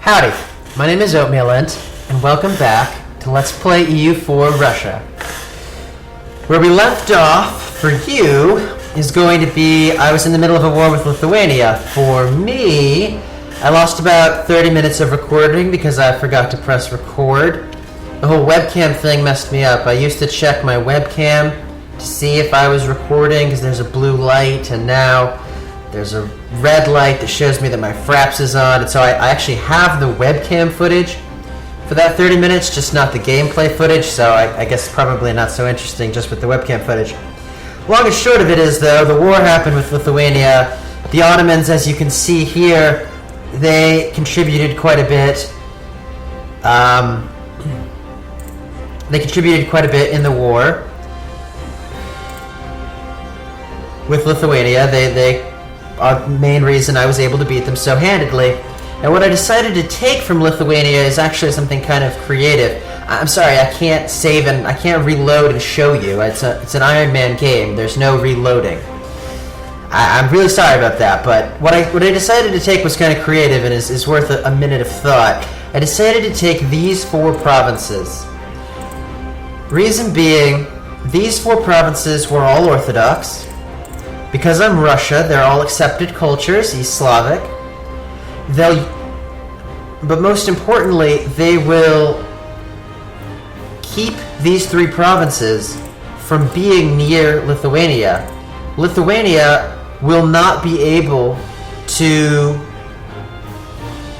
Howdy, my name is Oatmealent, and welcome back to Let's Play EU4 Russia. Where we left off, for you, is going to be, I was in the middle of a war with Lithuania. For me, I lost about 30 minutes of recording because I forgot to press record. The whole webcam thing messed me up. I used to check my webcam to see if I was recording because there's a blue light, and now there's a red light that shows me that my fraps is on, and so I actually have the webcam footage for that 30 minutes, just not the gameplay footage, so I guess probably not so interesting just with the webcam footage. Long and short of it is, though, the war happened with Lithuania. The Ottomans, as you can see here, they contributed quite a bit. They contributed quite a bit in the war with Lithuania. They are the main reason I was able to beat them so handedly. And what I decided to take from Lithuania is actually something kind of creative. I'm sorry, I can't save and I can't reload and show you. It's an Ironman game. There's no reloading. I'm really sorry about that, but what I decided to take was kind of creative and is worth a minute of thought. I decided to take these 4 provinces. Reason being, these 4 provinces were all Orthodox. Because I'm Russia, they're all accepted cultures, East Slavic. But most importantly, they will keep these 3 provinces from being near Lithuania. Lithuania will not be able to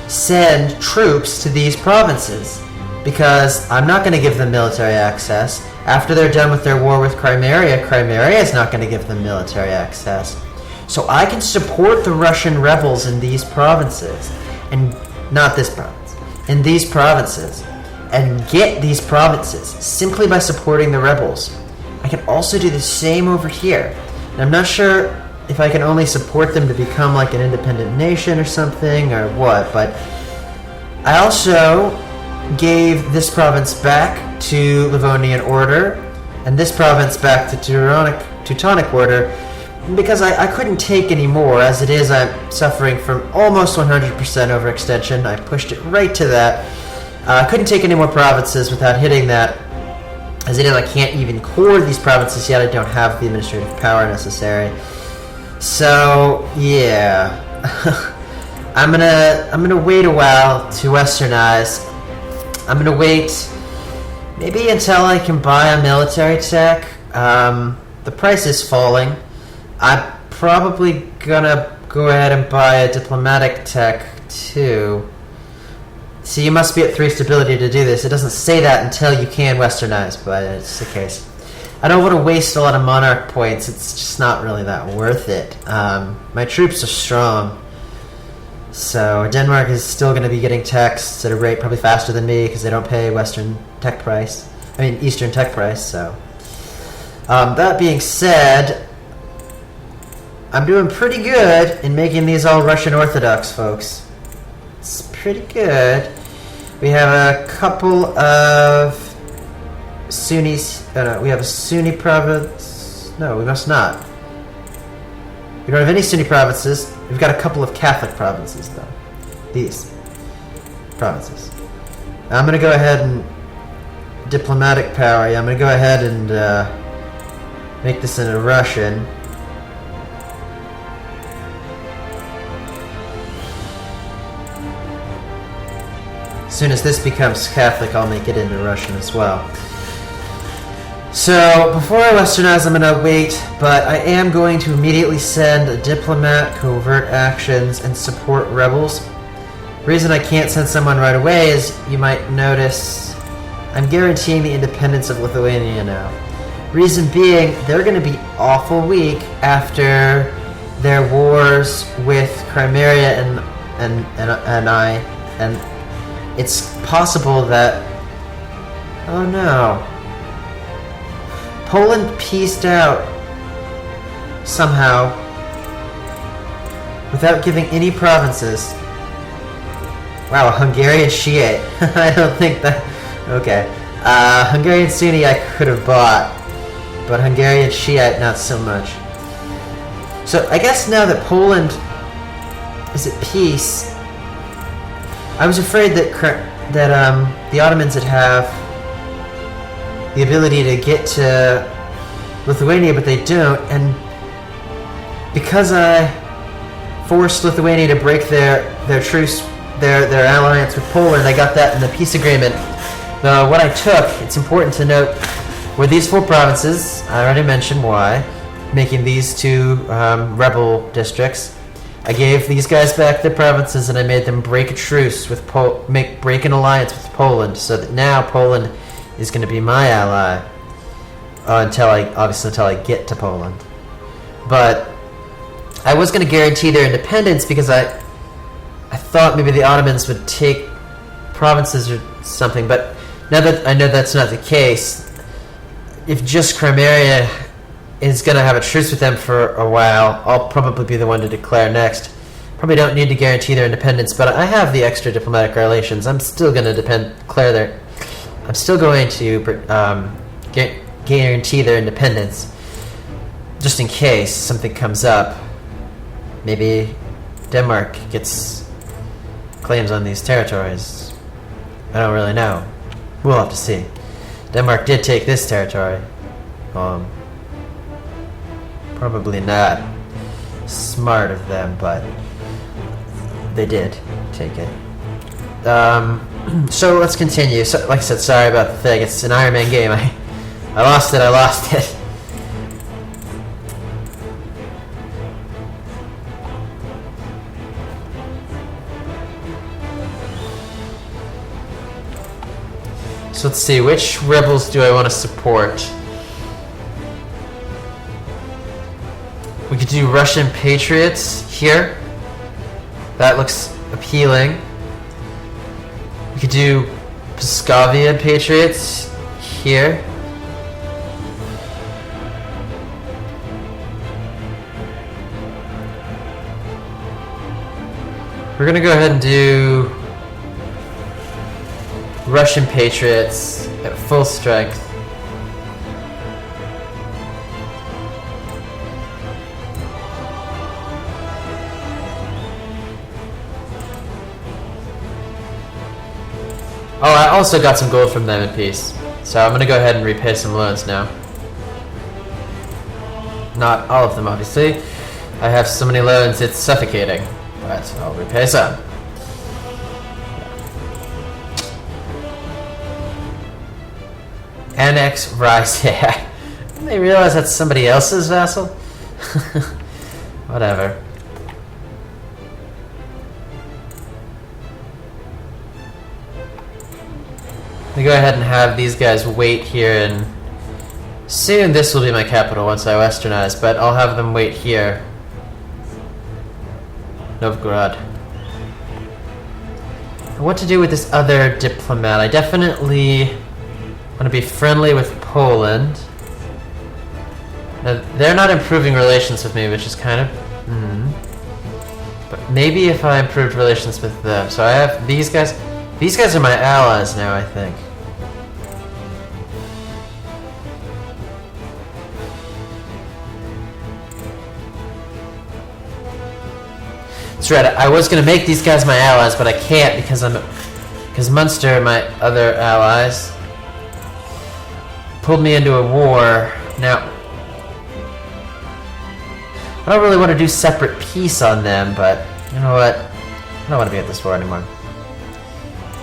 send troops to these provinces because I'm not going to give them military access. After they're done with their war with Crimea, Crimea is not going to give them military access. So I can support the Russian rebels in these provinces, and not this province, in these provinces, and get these provinces simply by supporting the rebels. I can also do the same over here. And I'm not sure if I can only support them to become like an independent nation or something, or what, but I also gave this province back to Livonian Order, and this province back to Teutonic Order, because I couldn't take any more. As it is, I'm suffering from almost 100% overextension. I pushed it right to that. I couldn't take any more provinces without hitting that. As it is, I can't even core these provinces yet. I don't have the administrative power necessary. So, yeah. I'm gonna wait a while to westernize. I'm gonna wait maybe until I can buy a military tech. The price is falling. I'm probably gonna go ahead and buy a diplomatic tech too. See, you must be at 3 stability to do this. It doesn't say that until you can westernize, but it's the case. I don't want to waste a lot of monarch points. It's just not really that worth it. My troops are strong. So Denmark is still going to be getting techs at a rate probably faster than me because they don't pay Eastern tech price. So that being said, I'm doing pretty good in making these all Russian Orthodox, folks. It's pretty good. We have a couple of Sunnis. We have a Sunni province. No, we must not. We don't have any Sunni provinces. We've got a couple of Catholic provinces, though. These provinces. I'm going to go ahead and diplomatic power. Yeah, I'm going to go ahead and make this into Russian. As soon as this becomes Catholic, I'll make it into Russian as well. So, before I westernize, I'm going to wait, but I am going to immediately send a diplomat, covert actions, and support rebels. The reason I can't send someone right away is, you might notice, I'm guaranteeing the independence of Lithuania now. Reason being, they're going to be awful weak after their wars with Crimea and it's possible that... Oh no. Poland pieced out somehow without giving any provinces. Wow, a Hungarian Shiite. I don't think that... Okay. Hungarian Sunni I could have bought, but Hungarian Shiite not so much. So I guess now that Poland is at peace, I was afraid that the Ottomans would have the ability to get to Lithuania, but they don't. And because I forced Lithuania to break their truce, their alliance with Poland, I got that in the peace agreement. What I took, it's important to note, were these 4 provinces. I already mentioned why, making these 2 rebel districts. I gave these guys back their provinces, and I made them break a truce with break an alliance with Poland, so that now Poland is going to be my ally until I get to Poland. But I was going to guarantee their independence because I thought maybe the Ottomans would take provinces or something. But now that I know that's not the case, if just Crimea is going to have a truce with them for a while, I'll probably be the one to declare next. Probably don't need to guarantee their independence, but I have the extra diplomatic relations. I'm still going to I'm still going to guarantee their independence, just in case something comes up. Maybe Denmark gets claims on these territories. I don't really know. We'll have to see. Denmark did take this territory. Probably not smart of them, but they did take it. So let's continue. So, like I said, sorry about the thing. It's an Ironman game. I lost it. So let's see, which rebels do I want to support? We could do Russian Patriots here. That looks appealing. We could do Pskovian Patriots here. We're gonna go ahead and do Russian Patriots at full strength. Oh, I also got some gold from them in peace. So I'm gonna go ahead and repay some loans now. Not all of them, obviously. I have so many loans, it's suffocating. But I'll repay some. Annex Rise. Yeah. Didn't they realize that's somebody else's vassal? Whatever. We go ahead and have these guys wait here, and soon this will be my capital once I westernize, but I'll have them wait here. Novgorod. What to do with this other diplomat? I definitely want to be friendly with Poland. Now, they're not improving relations with me, which is kind of... But maybe if I improved relations with them. So I have these guys. These guys are my allies now, I think. That's right, I was going to make these guys my allies, but I can't because Munster, my other allies, pulled me into a war. Now, I don't really want to do separate peace on them, but you know what? I don't want to be at this war anymore.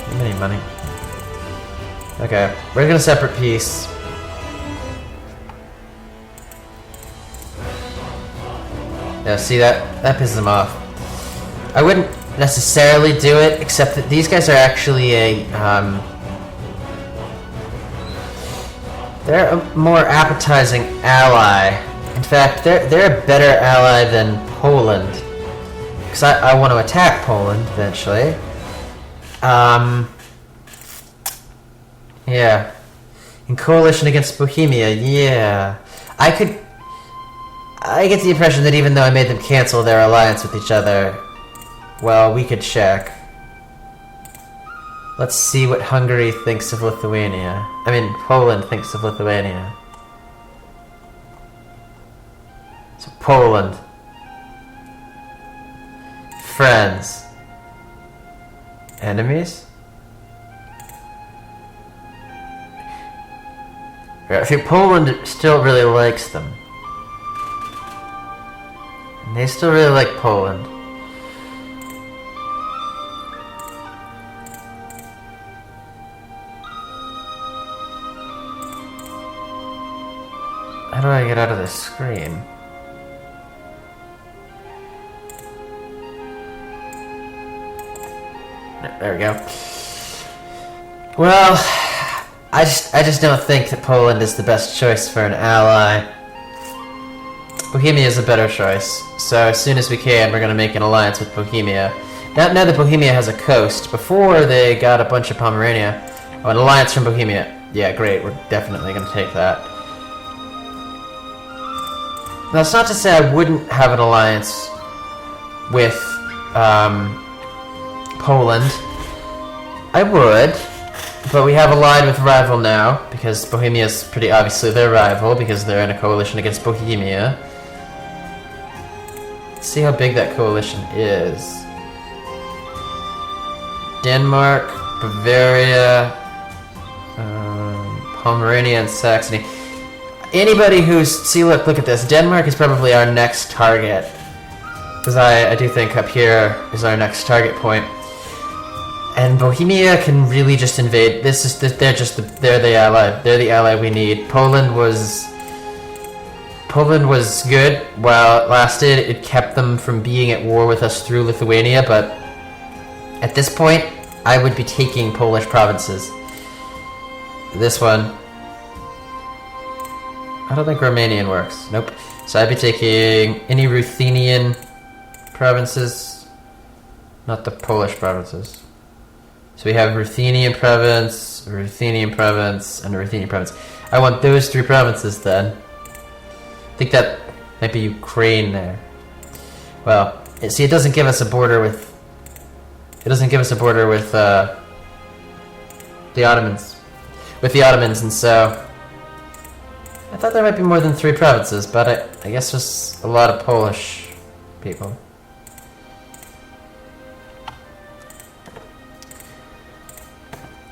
Give me any money. Okay, we're gonna separate peace. Yeah, see that pisses them off. I wouldn't necessarily do it, except that these guys are actually they're a more appetizing ally. In fact, they're a better ally than Poland, because I want to attack Poland eventually. Yeah. In coalition against Bohemia, yeah. I get the impression that even though I made them cancel their alliance with each other, well, we could check. Let's see what Hungary thinks of Lithuania. I mean, Poland thinks of Lithuania. So, Poland. Friends. enemies? I think Poland still really likes them. And they still really like Poland. How do I get out of this screen? There we go. Well, I just don't think that Poland is the best choice for an ally. Bohemia is a better choice. So as soon as we can, we're gonna make an alliance with Bohemia. Now that Bohemia has a coast, before they got a bunch of Pomerania. Oh, an alliance from Bohemia. Yeah, great. We're definitely gonna take that. Now, it's not to say I wouldn't have an alliance with Poland. I would, but we have allied with rival now, because Bohemia is pretty obviously their rival, because they're in a coalition against Bohemia. Let's see how big that coalition is. Denmark, Bavaria, Pomerania, and Saxony. Anybody who's... See, look at this. Denmark is probably our next target. Because I do think up here is our next target point. And Bohemia can really just invade. They're the ally. They're the ally we need. Poland was good while it lasted. It kept them from being at war with us through Lithuania, but at this point, I would be taking Polish provinces. This one. I don't think Romanian works. Nope. So I'd be taking any Ruthenian provinces, not the Polish provinces. So we have Ruthenian province, and a Ruthenian province. I want those three provinces then. I think that might be Ukraine there. Well, see, it doesn't give us a border with... It doesn't give us a border with the Ottomans. With the Ottomans, and so... I thought there might be more than 3 provinces, but I guess there's a lot of Polish people.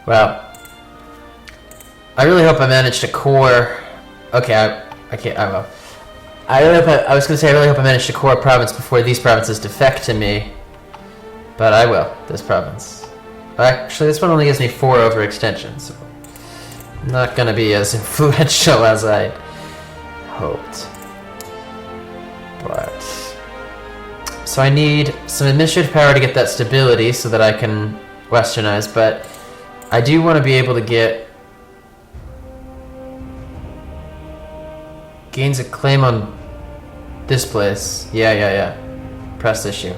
Well, I really hope I managed to core... Okay, I will. I was going to say I really hope I managed to core a province before these provinces defect to me. But I will, this province. Actually, this one only gives me 4 overextensions, so... Not going to be as influential as I hoped. But... So I need some administrative power to get that stability so that I can westernize, but... I do want to be able to get... Gains a claim on this place. Yeah. Press issue.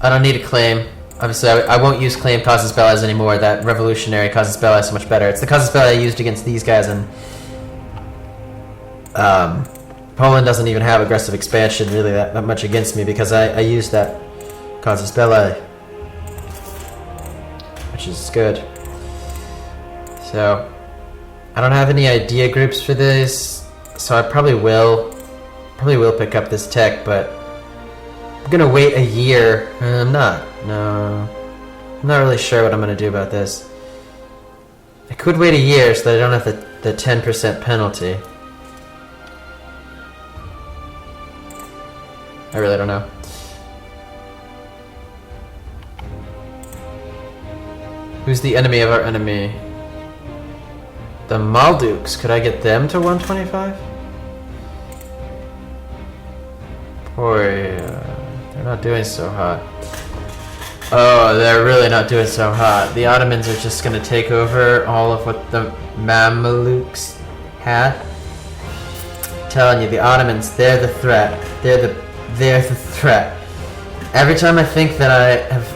I don't need a claim. Obviously, I won't use claim casus belli anymore. That revolutionary casus belli is so much better. It's the casus belli I used against these guys, and Poland doesn't even have aggressive expansion really that much against me because I used that casus belli, which is good. So I don't have any idea groups for this, so I probably will pick up this tech, but I'm gonna wait a year. I'm not really sure what I'm gonna do about this. I could wait a year so that I don't have the 10% penalty. I really don't know. Who's the enemy of our enemy? The Malduks. Could I get them to 125? Boy, they're not doing so hot. Oh, they're really not doing so hot. The Ottomans are just gonna take over all of what the Mamelukes had. I'm telling you, the Ottomans, they're the threat. They're the threat. Every time I think that I have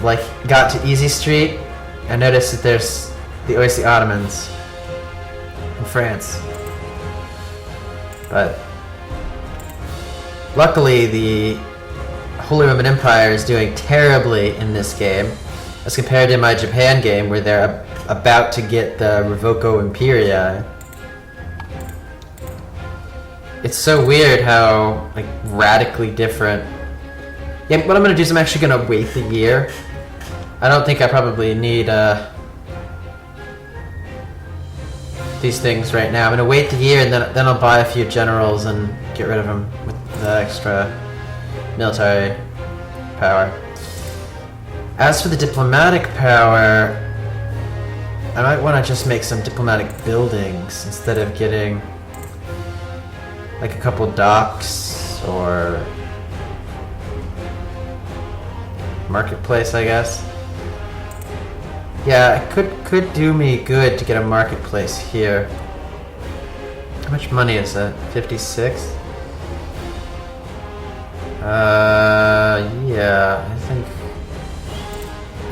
got to Easy Street, I notice that there's always the Ottomans in France. But luckily, the Holy Roman Empire is doing terribly in this game, as compared to my Japan game, where they're about to get the Revoco Imperii. It's so weird how radically different. Yeah, what I'm gonna do is I'm actually gonna wait the year I don't think I probably need these things right now. I'm gonna wait the year and then I'll buy a few generals and get rid of them with the extra military power. As for the diplomatic power, I might want to just make some diplomatic buildings instead of getting like a couple docks or marketplace, I guess. Yeah, it could do me good to get a marketplace here. How much money is that? 56? Yeah, I think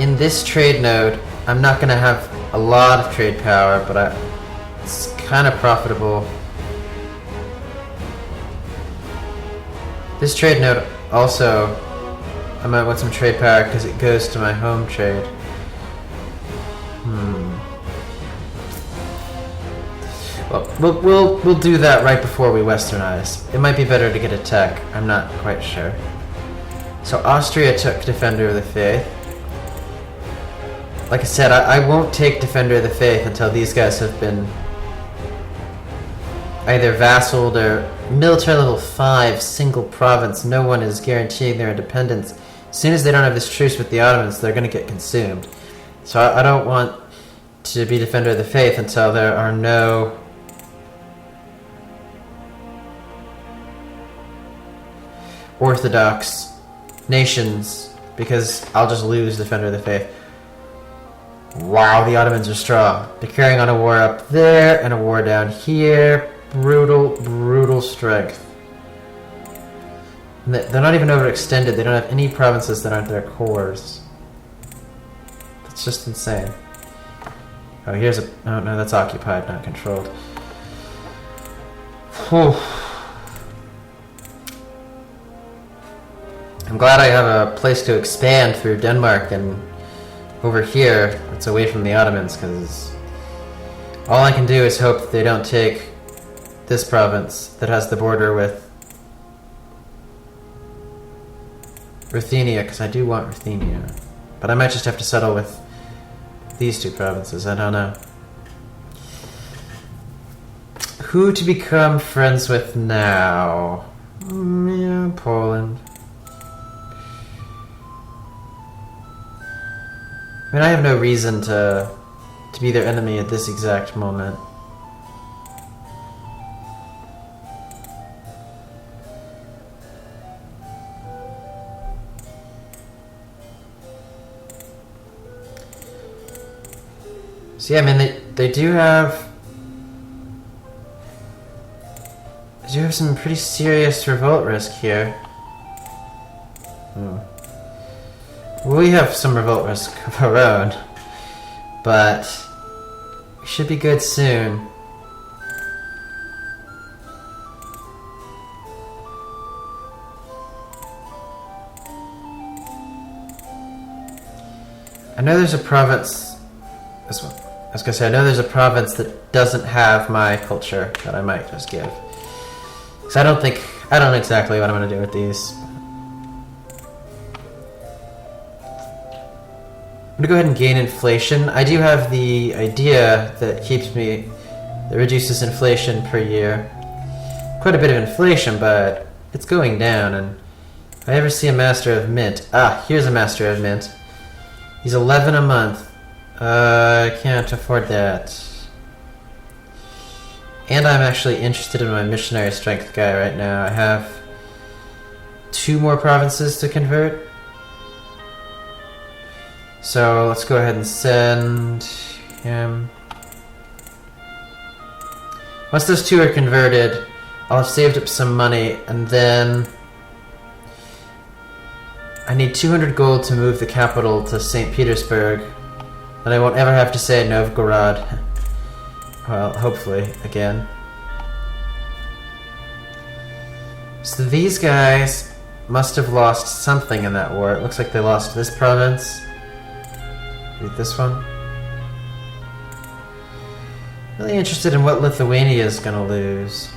in this trade node, I'm not gonna have a lot of trade power, but it's kind of profitable. This trade node also, I might want some trade power because it goes to my home trade. Well, we'll do that right before we westernize. It might be better to get a tech. I'm not quite sure. So Austria took Defender of the Faith. Like I said, I won't take Defender of the Faith until these guys have been either vassaled or military level 5, single province. No one is guaranteeing their independence. As soon as they don't have this truce with the Ottomans, they're going to get consumed. So I don't want to be Defender of the Faith until there are no Orthodox nations, because I'll just lose Defender of the Faith. Wow, the Ottomans are strong. They're carrying on a war up there and a war down here. Brutal strength. And they're not even overextended. They don't have any provinces that aren't their cores. That's just insane. Oh, here's a... Oh, no, that's occupied, not controlled. Whew. I'm glad I have a place to expand through Denmark and over here it's away from the Ottomans, because all I can do is hope that they don't take this province that has the border with Ruthenia, because I do want Ruthenia. But I might just have to settle with these two provinces, I don't know. Who to become friends with now? Yeah, Poland. I mean, I have no reason to be their enemy at this exact moment. So yeah, I mean, they do have some pretty serious revolt risk here. We have some revolt risk of our own, but we should be good soon. I know there's a province. This one. I was gonna say, I know there's a province that doesn't have my culture that I might just give. Because I don't know exactly what I'm gonna do with these. I'm gonna go ahead and gain inflation. I do have the idea that reduces inflation per year. Quite a bit of inflation, but it's going down. And if I ever see a Master of Mint, here's a Master of Mint. He's 11 a month. I can't afford that. And I'm actually interested in my missionary strength guy right now. I have 2 more provinces to convert. So let's go ahead and send him. Once those 2 are converted, I'll have saved up some money, and then I need 200 gold to move the capital to St. Petersburg, and I won't ever have to say Novgorod. Well, hopefully, again. So these guys must have lost something in that war. It looks like they lost this province. This one. Really interested in what Lithuania is going to lose.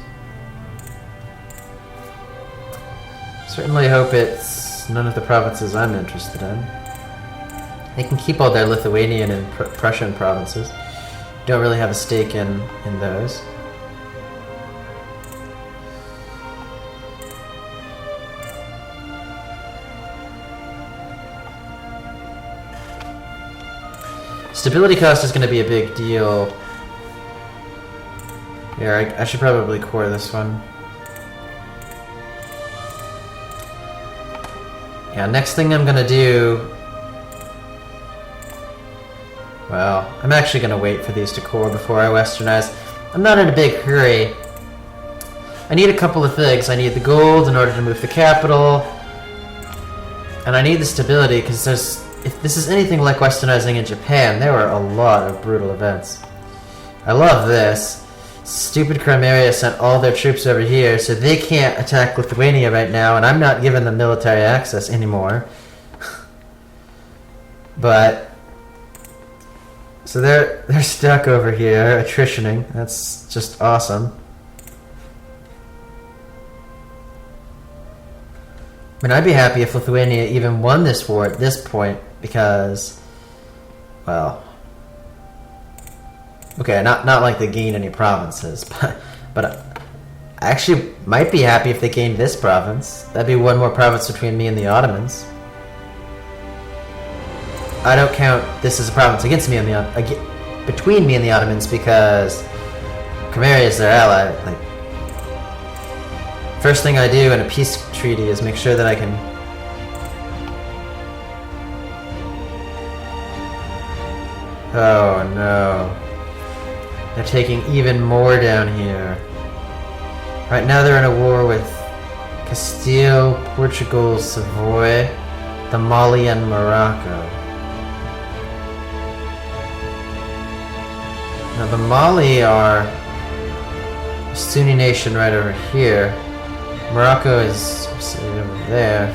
Certainly hope it's none of the provinces I'm interested in. They can keep all their Lithuanian and Prussian provinces. Don't really have a stake in those. Stability cost is going to be a big deal. Here, I should probably core this one. Yeah, next thing I'm going to do... Well, I'm actually going to wait for these to core before I westernize. I'm not in a big hurry. I need a couple of things. I need the gold in order to move the capital. And I need the stability because there's... If this is anything like westernizing in Japan, there were a lot of brutal events. I love this. Stupid Crimea sent all their troops over here, so they can't attack Lithuania right now, and I'm not giving them military access anymore. But... So they're stuck over here, attritioning. That's just awesome. I mean, I'd be happy if Lithuania even won this war at this point, because, well, okay, not like they gained any provinces, but I actually might be happy if they gained this province. That'd be one more province between me and the Ottomans. I don't count this as a province against me and between me and the Ottomans because Crimea is their ally. Like, first thing I do in a peace treaty is make sure that I can... Oh no. They're taking even more down here. Right now they're in a war with Castile, Portugal, Savoy, the Mali, and Morocco. Now the Mali are a Sunni nation right over here. Morocco is over there.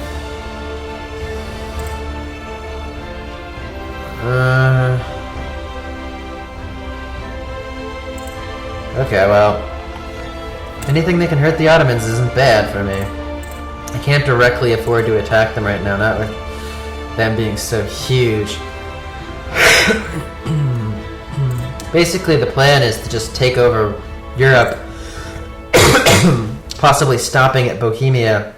Okay, well, anything that can hurt the Ottomans isn't bad for me. I can't directly afford to attack them right now, not with them being so huge. Basically, the plan is to just take over Europe, possibly stopping at Bohemia,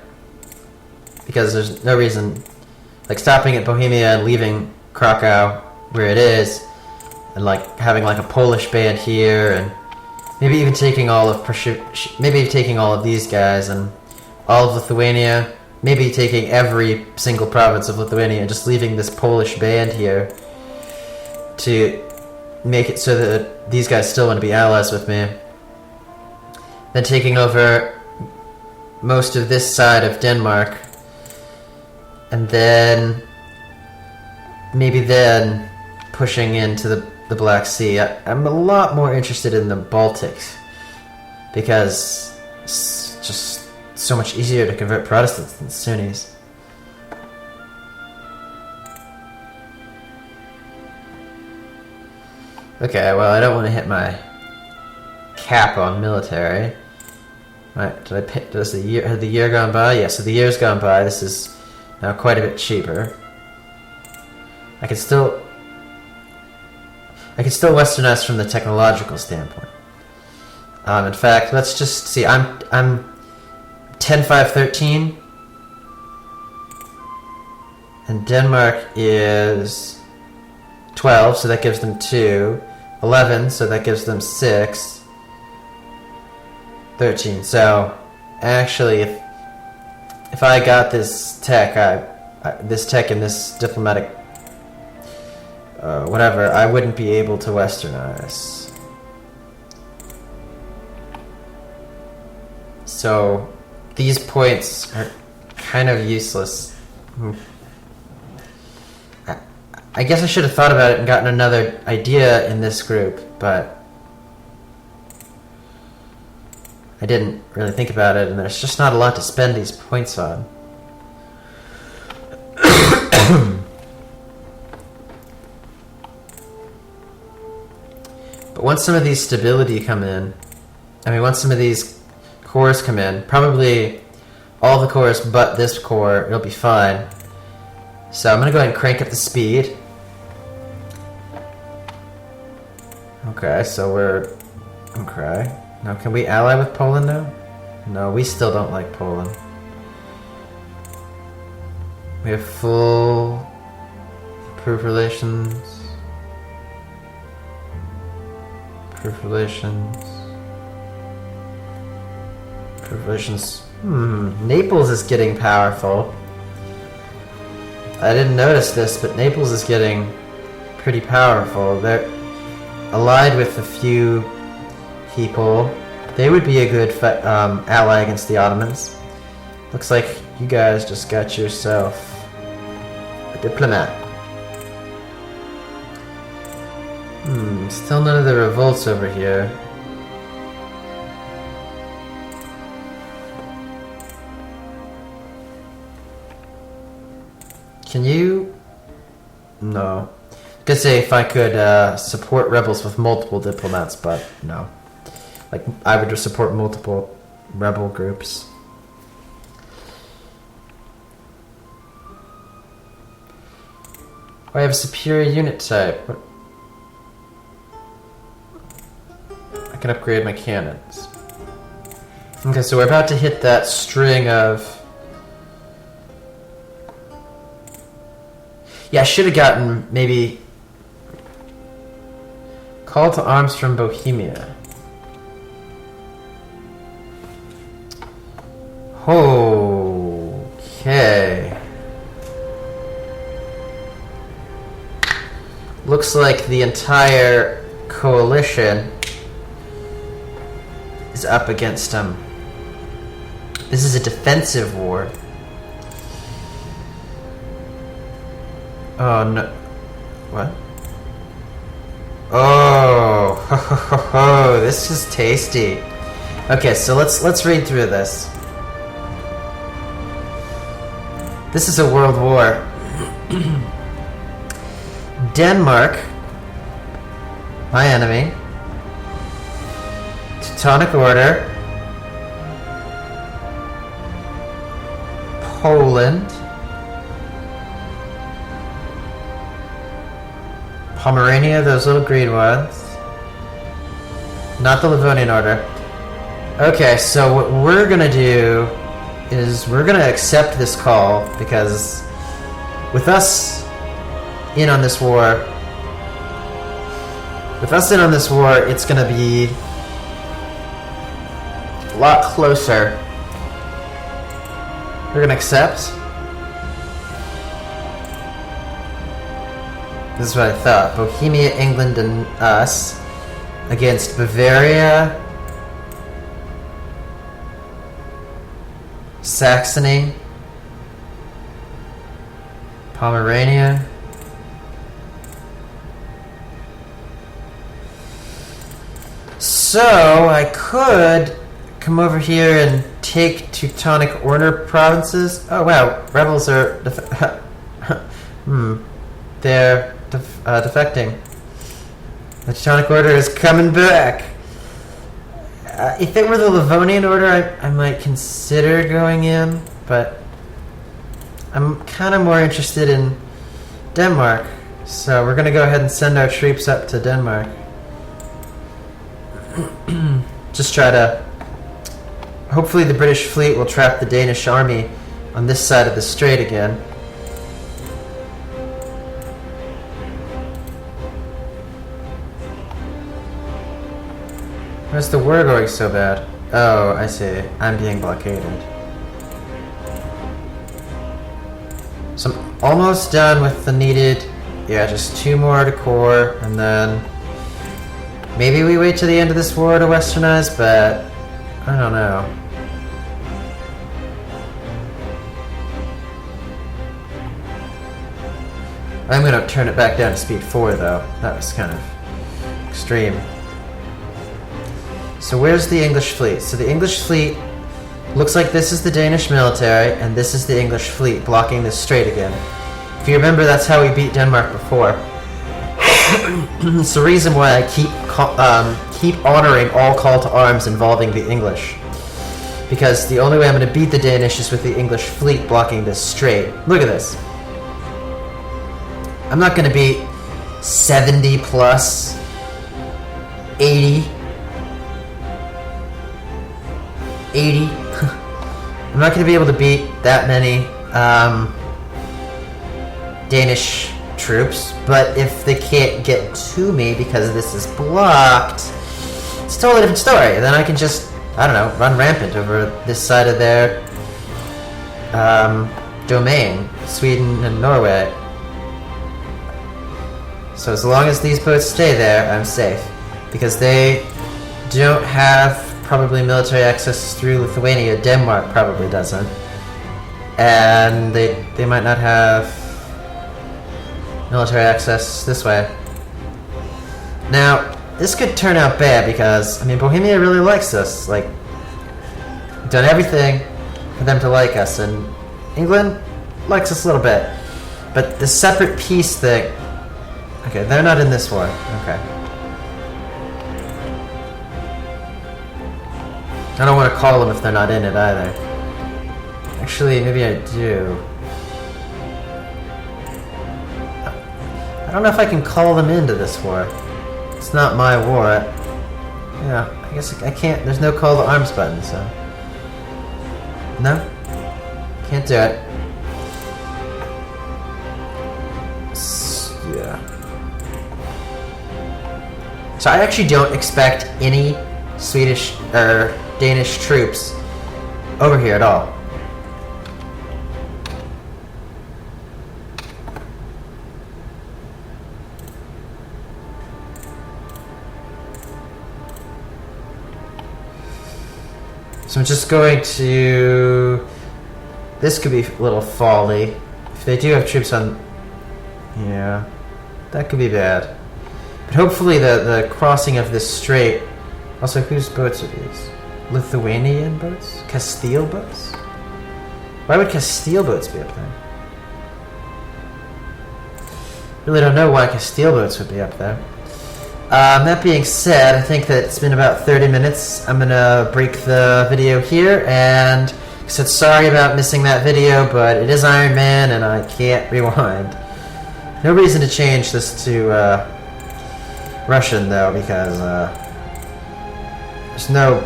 because there's no reason, like stopping at Bohemia and leaving Krakow where it is, and like having like a Polish band here, and maybe even taking all of these guys and all of Lithuania, maybe taking every single province of Lithuania and just leaving this Polish band here to make it so that these guys still want to be allies with me. Then taking over most of this side of Denmark, and then maybe then pushing into the Black Sea. I'm a lot more interested in the Baltics because it's just so much easier to convert Protestants than Sunnis. Okay, well, I don't want to hit my cap on military. Right, has the year gone by? Yeah, so the year's gone by. This is now quite a bit cheaper. I can still westernize from the technological standpoint. In fact, let's just see. I'm 10-5-13, and Denmark is 12, so that gives them 2. 11, so that gives them 6. 13. So, actually, if I got this tech, and this diplomatic, whatever, I wouldn't be able to westernize. So, these points are kind of useless. I guess I should have thought about it and gotten another idea in this group, but I didn't really think about it, and there's just not a lot to spend these points on. But once some of these stability come in, once some of these cores come in, probably all the cores but this core, it'll be fine. So I'm going to go ahead and crank up the speed. Okay, so we're... Okay. Now, can we ally with Poland now? No, we still don't like Poland. We have full... Approved relations. Approved relations. Approved relations. Naples is getting powerful. I didn't notice this, but Naples is getting pretty powerful. They're allied with a few people. They would be a good ally against the Ottomans. Looks like you guys just got yourself a diplomat. Still none of the revolts over here. Can you? No. Could say if I could support rebels with multiple diplomats, but no. Like, I would just support multiple rebel groups. I have a superior unit type. What? I can upgrade my cannons. Okay, so we're about to hit that string of... Yeah, I should have gotten maybe... Call to arms from Bohemia. Okay. Looks like the entire coalition is up against him. This is a defensive war. Oh no. What? Oh, ho, ho, ho, ho. This is tasty. Okay, so let's read through this. This is a world war. Denmark, my enemy. Teutonic Order. Poland. Pomerania, those little green ones. Not the Livonian Order. Okay, so what we're gonna do is we're gonna accept this call because with us in on this war, it's gonna be a lot closer. We're gonna accept. This is what I thought. Bohemia, England, and us against Bavaria, Saxony, Pomerania, so I could come over here and take Teutonic Order provinces. Oh wow, rebels are they're defecting. The Teutonic Order is coming back. If it were the Livonian Order, I might consider going in, but I'm kind of more interested in Denmark. So we're going to go ahead and send our troops up to Denmark. Just try to... Hopefully the British fleet will trap the Danish army on this side of the strait again. Why is the war going so bad? Oh, I see. I'm being blockaded. So I'm almost done with the needed... Yeah, just 2 more to core, and then... Maybe we wait till the end of this war to westernize, but... I don't know. I'm gonna turn it back down to speed 4, though. That was kind of extreme. So where's the English fleet? So the English fleet looks like this is the Danish military, and this is the English fleet blocking this strait again. If you remember, that's how we beat Denmark before. It's the reason why I keep honoring all call to arms involving the English. Because the only way I'm going to beat the Danish is with the English fleet blocking this strait. Look at this. I'm not going to beat 70 plus 80. 80. I'm not going to be able to beat that many Danish troops, but if they can't get to me because this is blocked, it's a totally different story. Then I can just, I don't know, run rampant over this side of their domain, Sweden and Norway. So as long as these boats stay there, I'm safe. Because they don't have probably military access through Lithuania. Denmark probably doesn't. And they might not have military access this way. Now, this could turn out bad because, I mean, Bohemia really likes us. Like, we've done everything for them to like us, and England likes us a little bit. But the separate peace thing... Okay, they're not in this war. Okay. I don't want to call them if they're not in it either. Actually, maybe I do. I don't know if I can call them into this war. It's not my war. Yeah, I guess I can't. There's no call to arms button, so... No? Can't do it. Yeah. So I actually don't expect any Swedish or Danish troops over here at all. So I'm just going to... This could be a little folly. If they do have troops on... Yeah, that could be bad. But hopefully the crossing of this strait... Also, whose boats are these? Lithuanian boats? Castile boats? Why would Castile boats be up there? Really don't know why Castile boats would be up there. That being said, I think that it's been about 30 minutes. I'm gonna break the video here, and I said sorry about missing that video, but it is Ironman and I can't rewind. No reason to change this to Russian though, because there's no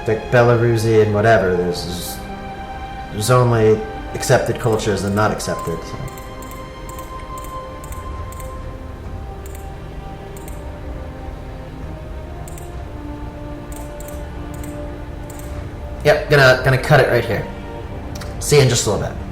like Belarusian whatever. There's only accepted cultures and not accepted. So. Yep, gonna cut it right here. See you in just a little bit.